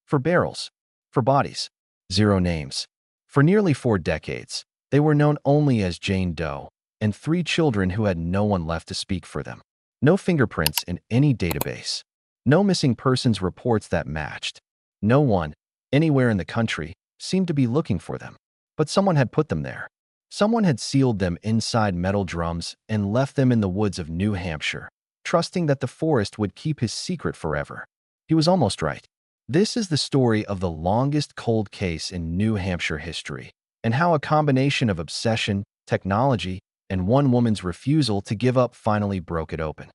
For barrels. For bodies. Zero names. For nearly 4 decades, they were known only as Jane Doe and 3 children who had no one left to speak for them. No fingerprints in any database. No missing persons reports that matched. No one, anywhere in the country, seemed to be looking for them. But someone had put them there. Someone had sealed them inside metal drums and left them in the woods of New Hampshire, trusting that the forest would keep his secret forever. He was almost right. This is the story of the longest cold case in New Hampshire history, and how a combination of obsession, technology, and one woman's refusal to give up finally broke it open.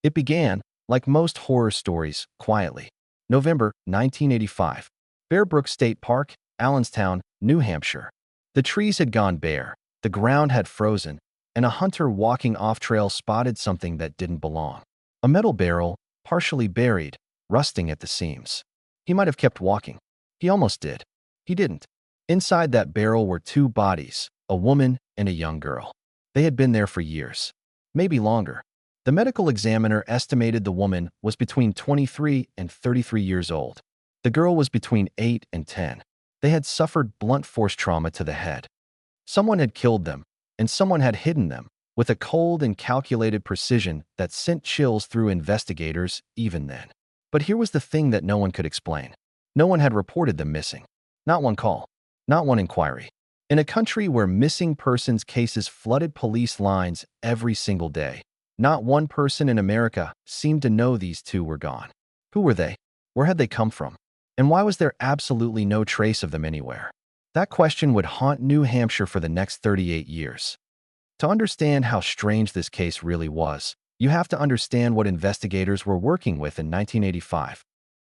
It began, like most horror stories, quietly. November 1985. Bear Brook State Park, Allenstown, New Hampshire. The trees had gone bare, the ground had frozen, and a hunter walking off-trail spotted something that didn't belong. A metal barrel, partially buried, rusting at the seams. He might have kept walking. He almost did. He didn't. Inside that barrel were 2 bodies, a woman and a young girl. They had been there for years, maybe longer. The medical examiner estimated the woman was between 23 and 33 years old. The girl was between 8 and 10. They had suffered blunt force trauma to the head. Someone had killed them, and someone had hidden them, with a cold and calculated precision that sent chills through investigators even then. But here was the thing that no one could explain. No one had reported them missing. Not one call. Not one inquiry. In a country where missing persons cases flooded police lines every single day, not one person in America seemed to know these 2 were gone. Who were they? Where had they come from? And why was there absolutely no trace of them anywhere? That question would haunt New Hampshire for the next 38 years. To understand how strange this case really was, you have to understand what investigators were working with in 1985.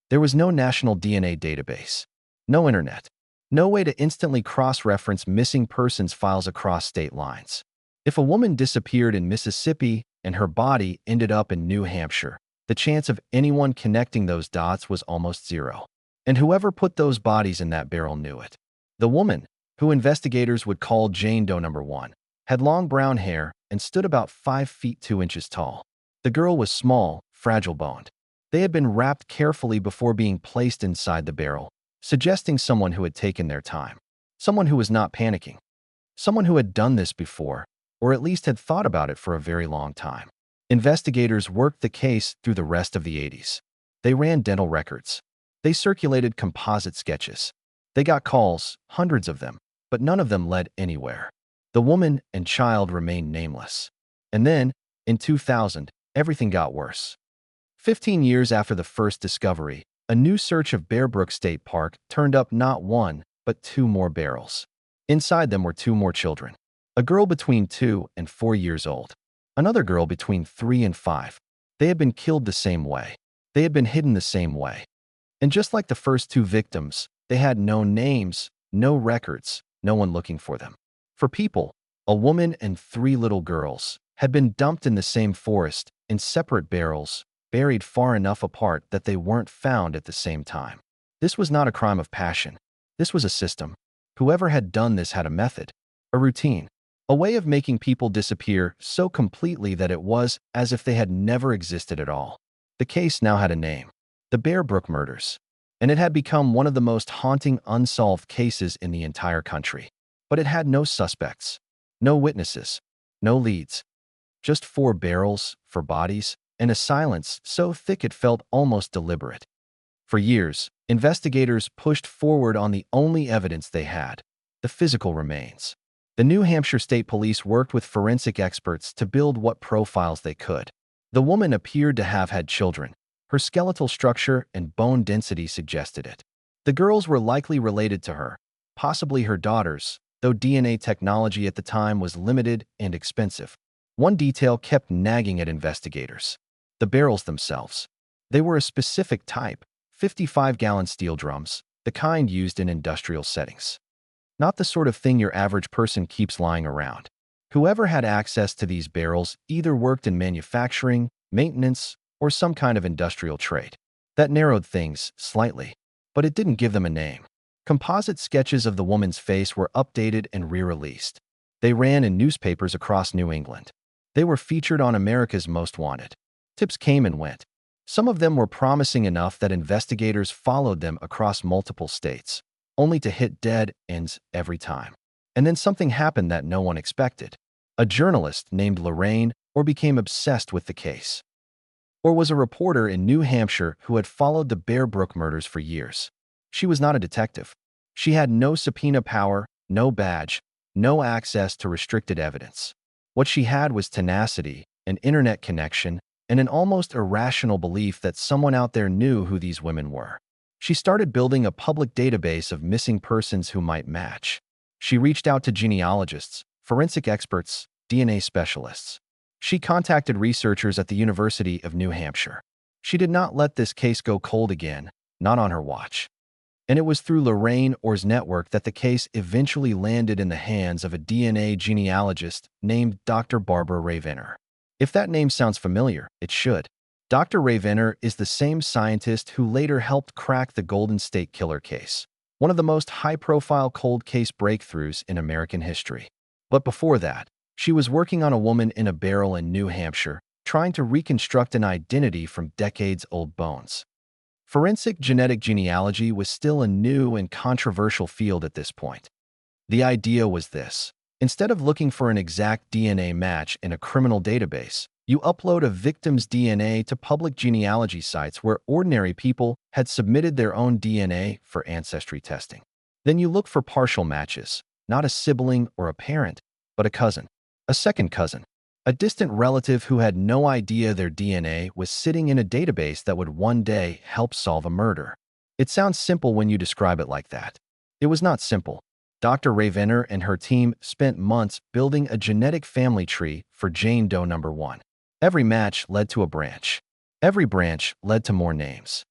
There was no national DNA database, no internet, no way to instantly cross-reference missing persons files across state lines. If a woman disappeared in Mississippi and her body ended up in New Hampshire, the chance of anyone connecting those dots was almost zero. And whoever put those bodies in that barrel knew it. The woman, who investigators would call Jane Doe No. 1, had long brown hair and stood about 5 feet 2 inches tall. The girl was small, fragile-boned. They had been wrapped carefully before being placed inside the barrel, suggesting someone who had taken their time. Someone who was not panicking. Someone who had done this before, or at least had thought about it for a very long time. Investigators worked the case through the rest of the 80s. They ran dental records. They circulated composite sketches. They got calls, hundreds of them, but none of them led anywhere. The woman and child remained nameless. And then, in 2000, everything got worse. 15 years after the first discovery, a new search of Bear Brook State Park turned up not 1, but 2 more barrels. Inside them were 2 more children. A girl between 2 and 4 years old. Another girl between 3 and 5. They had been killed the same way. They had been hidden the same way. And just like the first 2 victims, they had no names, no records, no one looking for them. For people, a woman and 3 little girls had been dumped in the same forest in separate barrels, buried far enough apart that they weren't found at the same time. This was not a crime of passion. This was a system. Whoever had done this had a method, a routine, a way of making people disappear so completely that it was as if they had never existed at all. The case now had a name. The Bear Brook Murders, and it had become one of the most haunting unsolved cases in the entire country. But it had no suspects, no witnesses, no leads. Just 4 barrels, 4 bodies, and a silence so thick it felt almost deliberate. For years, investigators pushed forward on the only evidence they had, the physical remains. The New Hampshire State Police worked with forensic experts to build what profiles they could. The woman appeared to have had children. Her skeletal structure and bone density suggested it. The girls were likely related to her, possibly her daughters, though DNA technology at the time was limited and expensive. One detail kept nagging at investigators: the barrels themselves. They were a specific type, 55-gallon steel drums, the kind used in industrial settings. Not the sort of thing your average person keeps lying around. Whoever had access to these barrels either worked in manufacturing, maintenance, or some kind of industrial trade. That narrowed things slightly, but it didn't give them a name. Composite sketches of the woman's face were updated and re-released. They ran in newspapers across New England. They were featured on America's Most Wanted. Tips came and went. Some of them were promising enough that investigators followed them across multiple states, only to hit dead ends every time. And then something happened that no one expected. A journalist named Lorraine became obsessed with the case. Or was a reporter in New Hampshire who had followed the Bear Brook murders for years. She was not a detective. She had no subpoena power, no badge, no access to restricted evidence. What she had was tenacity, an internet connection, and an almost irrational belief that someone out there knew who these women were. She started building a public database of missing persons who might match. She reached out to genealogists, forensic experts, DNA specialists. She contacted researchers at the University of New Hampshire. She did not let this case go cold again, not on her watch. And it was through Lorraine Orr's network that the case eventually landed in the hands of a DNA genealogist named Dr. Barbara Ravenner. If that name sounds familiar, it should. Dr. Ravenner is the same scientist who later helped crack the Golden State Killer case, one of the most high-profile cold case breakthroughs in American history. But before that, she was working on a woman in a barrel in New Hampshire, trying to reconstruct an identity from decades-old bones. Forensic genetic genealogy was still a new and controversial field at this point. The idea was this. Instead of looking for an exact DNA match in a criminal database, you upload a victim's DNA to public genealogy sites where ordinary people had submitted their own DNA for ancestry testing. Then you look for partial matches, not a sibling or a parent, but a cousin, a second cousin, a distant relative who had no idea their DNA was sitting in a database that would one day help solve a murder. It sounds simple when you describe it like that. It was not simple. Dr. Ravenner and her team spent months building a genetic family tree for Jane Doe number 1. Every match led to a branch. Every branch led to more names.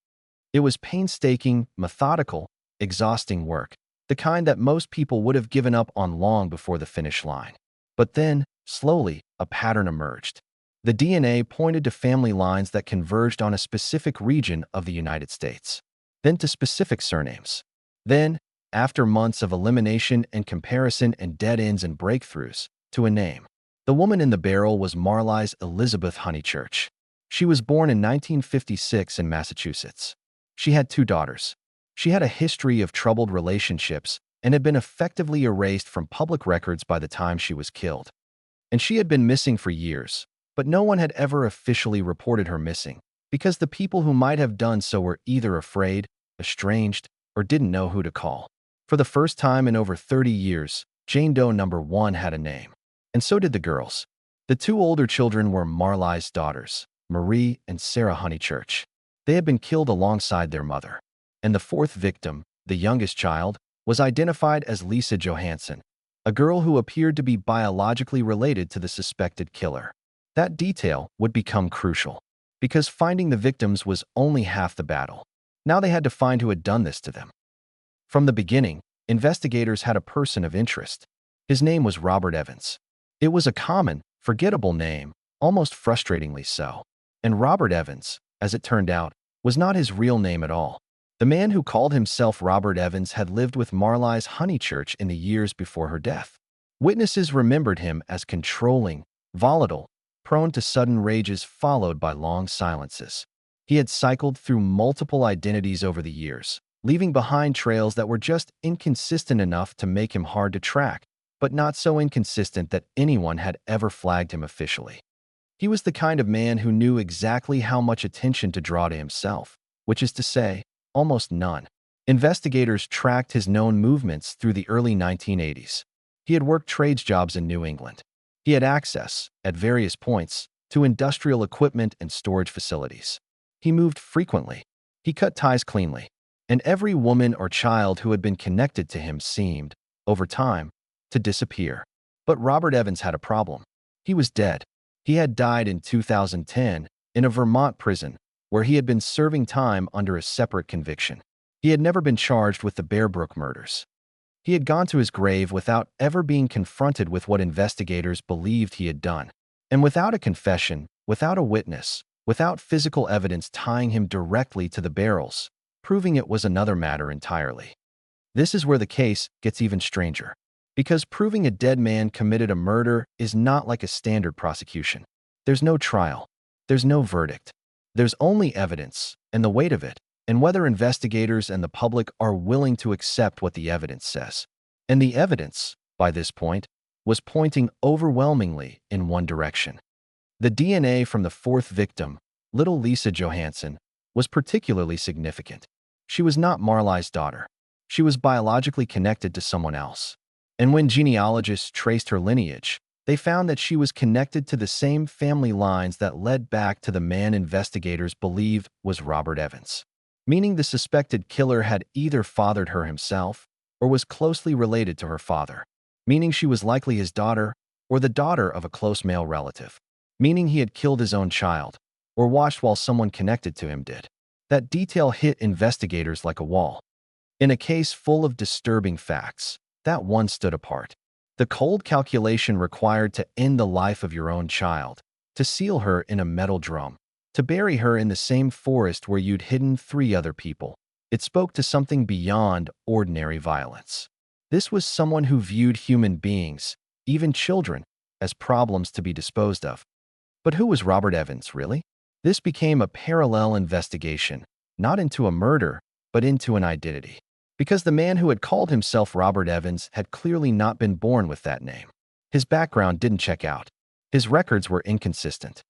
It was painstaking, methodical, exhausting work, the kind that most people would have given up on long before the finish line. But then, slowly, a pattern emerged. The DNA pointed to family lines that converged on a specific region of the United States, then to specific surnames. Then, after months of elimination and comparison and dead ends and breakthroughs, to a name. The woman in the barrel was Marlies Elizabeth Honeychurch. She was born in 1956 in Massachusetts. She had 2 daughters. She had a history of troubled relationships and had been effectively erased from public records by the time she was killed. And she had been missing for years, but no one had ever officially reported her missing, because the people who might have done so were either afraid, estranged, or didn't know who to call. For the first time in over 30 years, Jane Doe number 1 had a name. And so did the girls. The 2 older children were Marlies' daughters, Marie and Sarah Honeychurch. They had been killed alongside their mother. And the 4th victim, the youngest child, was identified as Lisa Johansson, a girl who appeared to be biologically related to the suspected killer. That detail would become crucial, because finding the victims was only half the battle. Now they had to find who had done this to them. From the beginning, investigators had a person of interest. His name was Robert Evans. It was a common, forgettable name, almost frustratingly so. And Robert Evans, as it turned out, was not his real name at all. The man who called himself Robert Evans had lived with Marlies Honeychurch in the years before her death. Witnesses remembered him as controlling, volatile, prone to sudden rages followed by long silences. He had cycled through multiple identities over the years, leaving behind trails that were just inconsistent enough to make him hard to track, but not so inconsistent that anyone had ever flagged him officially. He was the kind of man who knew exactly how much attention to draw to himself, which is to say, almost none. Investigators tracked his known movements through the early 1980s. He had worked trades jobs in New England. He had access, at various points, to industrial equipment and storage facilities. He moved frequently. He cut ties cleanly. And every woman or child who had been connected to him seemed, over time, to disappear. But Robert Evans had a problem. He was dead. He had died in 2010 in a Vermont prison where he had been serving time under a separate conviction. He had never been charged with the Bear Brook murders. He had gone to his grave without ever being confronted with what investigators believed he had done. And without a confession, without a witness, without physical evidence tying him directly to the barrels, proving it was another matter entirely. This is where the case gets even stranger. Because proving a dead man committed a murder is not like a standard prosecution. There's no trial. There's no verdict. There's only evidence and the weight of it, and whether investigators and the public are willing to accept what the evidence says. And the evidence, by this point, was pointing overwhelmingly in one direction. The DNA from the fourth victim, little Lisa Johansson, was particularly significant. She was not Marley's daughter. She was biologically connected to someone else. And when genealogists traced her lineage, they found that she was connected to the same family lines that led back to the man investigators believed was Robert Evans, meaning the suspected killer had either fathered her himself or was closely related to her father, meaning she was likely his daughter or the daughter of a close male relative, meaning he had killed his own child or watched while someone connected to him did. That detail hit investigators like a wall. In a case full of disturbing facts, that one stood apart. The cold calculation required to end the life of your own child, to seal her in a metal drum, to bury her in the same forest where you'd hidden 3 other people. It spoke to something beyond ordinary violence. This was someone who viewed human beings, even children, as problems to be disposed of. But who was Robert Evans, really? This became a parallel investigation, not into a murder, but into an identity. Because the man who had called himself Robert Evans had clearly not been born with that name. His background didn't check out. His records were inconsistent.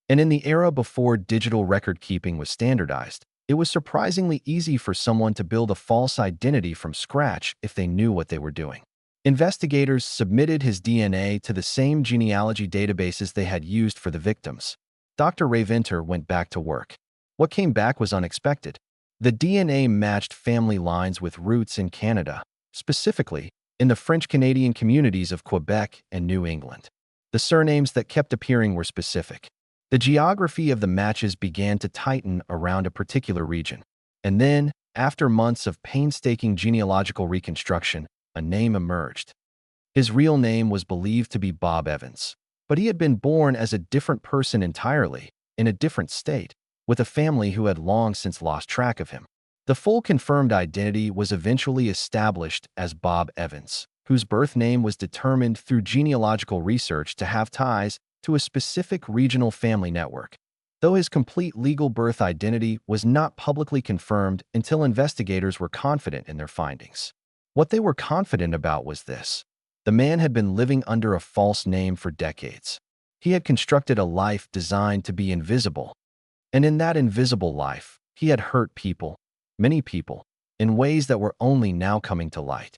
And in the era before digital record-keeping was standardized, it was surprisingly easy for someone to build a false identity from scratch if they knew what they were doing. Investigators submitted his DNA to the same genealogy databases they had used for the victims. Dr. Ray Venter went back to work. What came back was unexpected. The DNA matched family lines with roots in Canada, specifically in the French-Canadian communities of Quebec and New England. The surnames that kept appearing were specific. The geography of the matches began to tighten around a particular region. And then, after months of painstaking genealogical reconstruction, a name emerged. His real name was believed to be Bob Evans, but he had been born as a different person entirely, in a different state, with a family who had long since lost track of him. The full confirmed identity was eventually established as Bob Evans, whose birth name was determined through genealogical research to have ties to a specific regional family network, though his complete legal birth identity was not publicly confirmed until investigators were confident in their findings. What they were confident about was this: the man had been living under a false name for decades. He had constructed a life designed to be invisible, and in that invisible life, he had hurt people, many people, in ways that were only now coming to light.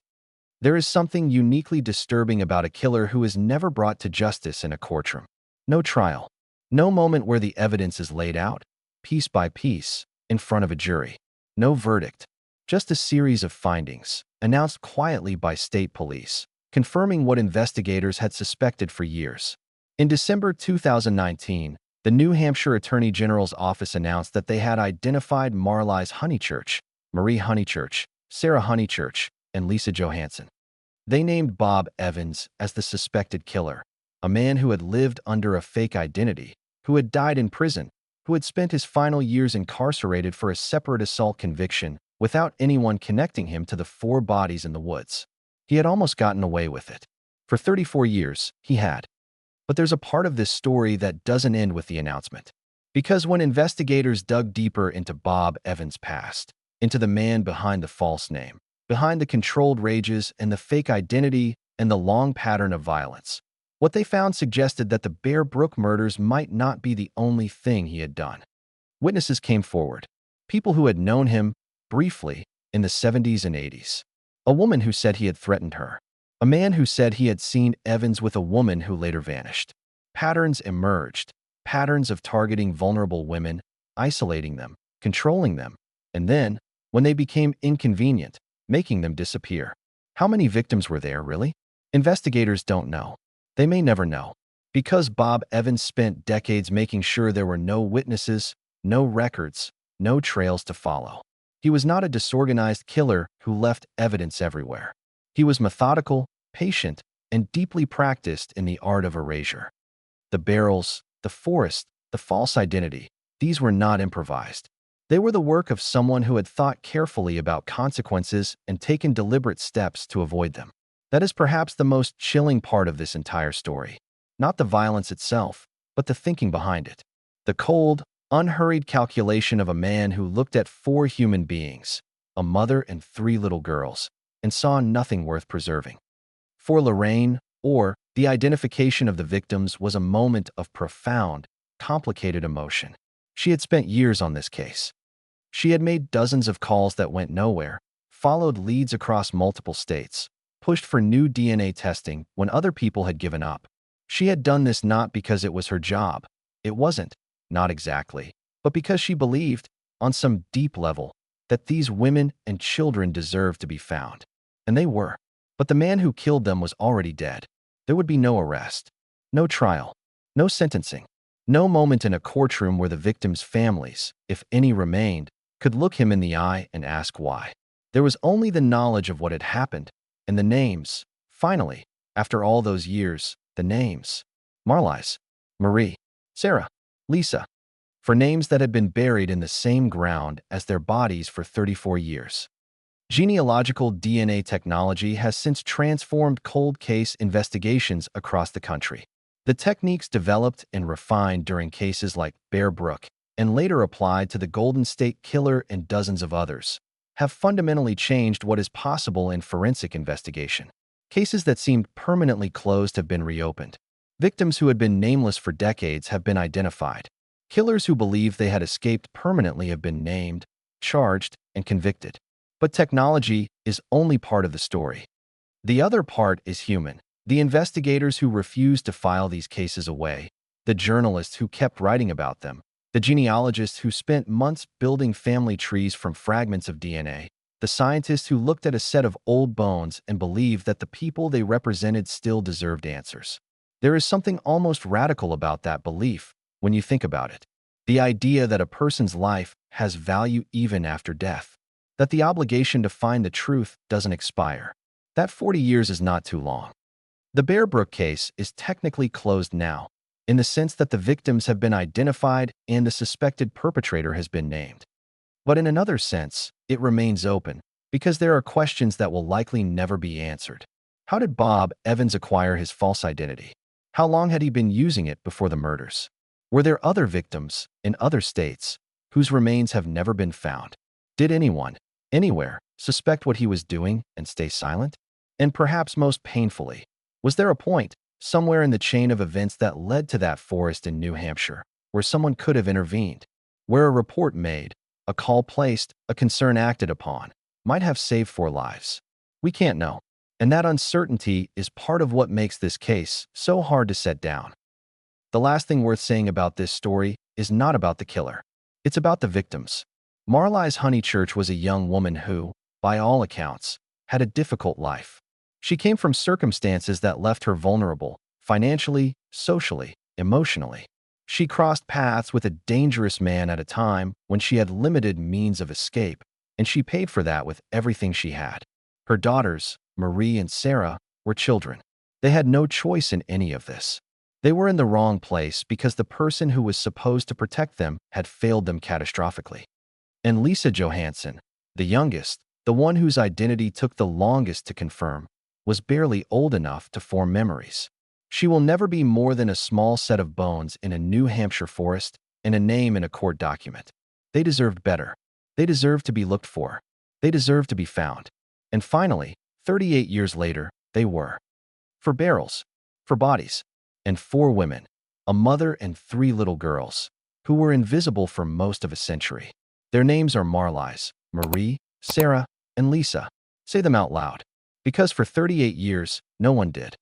There is something uniquely disturbing about a killer who is never brought to justice in a courtroom. No trial. No moment where the evidence is laid out, piece by piece, in front of a jury. No verdict. Just a series of findings, announced quietly by state police, confirming what investigators had suspected for years. In December 2019, the New Hampshire Attorney General's office announced that they had identified Marley's Honeychurch, Marie Honeychurch, Sarah Honeychurch, and Lisa Johansson. They named Bob Evans as the suspected killer, a man who had lived under a fake identity, who had died in prison, who had spent his final years incarcerated for a separate assault conviction without anyone connecting him to the 4 bodies in the woods. He had almost gotten away with it. For 34 years, he had. But there's a part of this story that doesn't end with the announcement. Because when investigators dug deeper into Bob Evans' past, into the man behind the false name, behind the controlled rages and the fake identity and the long pattern of violence, what they found suggested that the Bear Brook murders might not be the only thing he had done. Witnesses came forward, people who had known him briefly in the 70s and 80s. A woman who said he had threatened her. A man who said he had seen Evans with a woman who later vanished. Patterns emerged, patterns of targeting vulnerable women, isolating them, controlling them, and then, when they became inconvenient, making them disappear. How many victims were there, really? Investigators don't know. They may never know. Because Bob Evans spent decades making sure there were no witnesses, no records, no trails to follow. He was not a disorganized killer who left evidence everywhere. He was methodical, patient, and deeply practiced in the art of erasure. The barrels, the forest, the false identity, these were not improvised. They were the work of someone who had thought carefully about consequences and taken deliberate steps to avoid them. That is perhaps the most chilling part of this entire story. Not the violence itself, but the thinking behind it. The cold, unhurried calculation of a man who looked at 4 human beings, a mother and 3 little girls, and saw nothing worth preserving. For Lorraine, the identification of the victims was a moment of profound, complicated emotion. She had spent years on this case. She had made dozens of calls that went nowhere, followed leads across multiple states, pushed for new DNA testing when other people had given up. She had done this not because it was her job. It wasn't, not exactly, but because she believed, on some deep level, that these women and children deserved to be found. And they were. But the man who killed them was already dead. There would be no arrest, no trial, no sentencing, no moment in a courtroom where the victims' families, if any remained, could look him in the eye and ask why. There was only the knowledge of what had happened, and the names, finally, after all those years, the names. Marlies, Marie, Sarah, Lisa, for names that had been buried in the same ground as their bodies for 34 years. Genealogical DNA technology has since transformed cold case investigations across the country. The techniques developed and refined during cases like Bear Brook and later applied to the Golden State Killer and dozens of others have fundamentally changed what is possible in forensic investigation. Cases that seemed permanently closed have been reopened. Victims who had been nameless for decades have been identified. Killers who believed they had escaped permanently have been named, charged, and convicted. But technology is only part of the story. The other part is human. The investigators who refused to file these cases away, the journalists who kept writing about them, the genealogists who spent months building family trees from fragments of DNA, the scientists who looked at a set of old bones and believed that the people they represented still deserved answers. There is something almost radical about that belief when you think about it. The idea that a person's life has value even after death. That the obligation to find the truth doesn't expire. That 40 years is not too long. The Bear Brook case is technically closed now, in the sense that the victims have been identified and the suspected perpetrator has been named. But in another sense, it remains open, because there are questions that will likely never be answered. How did Bob Evans acquire his false identity? How long had he been using it before the murders? Were there other victims, in other states, whose remains have never been found? Did anyone, anywhere, suspect what he was doing and stay silent? And perhaps most painfully, was there a point, somewhere in the chain of events that led to that forest in New Hampshire, where someone could have intervened? Where a report made, a call placed, a concern acted upon, might have saved 4 lives? We can't know. And that uncertainty is part of what makes this case so hard to set down. The last thing worth saying about this story is not about the killer. It's about the victims. Marlies Honeychurch was a young woman who, by all accounts, had a difficult life. She came from circumstances that left her vulnerable, financially, socially, emotionally. She crossed paths with a dangerous man at a time when she had limited means of escape, and she paid for that with everything she had. Her daughters, Marie and Sarah, were children. They had no choice in any of this. They were in the wrong place because the person who was supposed to protect them had failed them catastrophically. And Lisa Johansson, the youngest, the one whose identity took the longest to confirm, was barely old enough to form memories. She will never be more than a small set of bones in a New Hampshire forest and a name in a court document. They deserved better. They deserved to be looked for. They deserved to be found. And finally, 38 years later, they were. For barrels, for bodies, and 4 women, a mother and 3 little girls, who were invisible for most of a century. Their names are Marlies, Marie, Sarah, and Lisa. Say them out loud. Because for 38 years, no one did.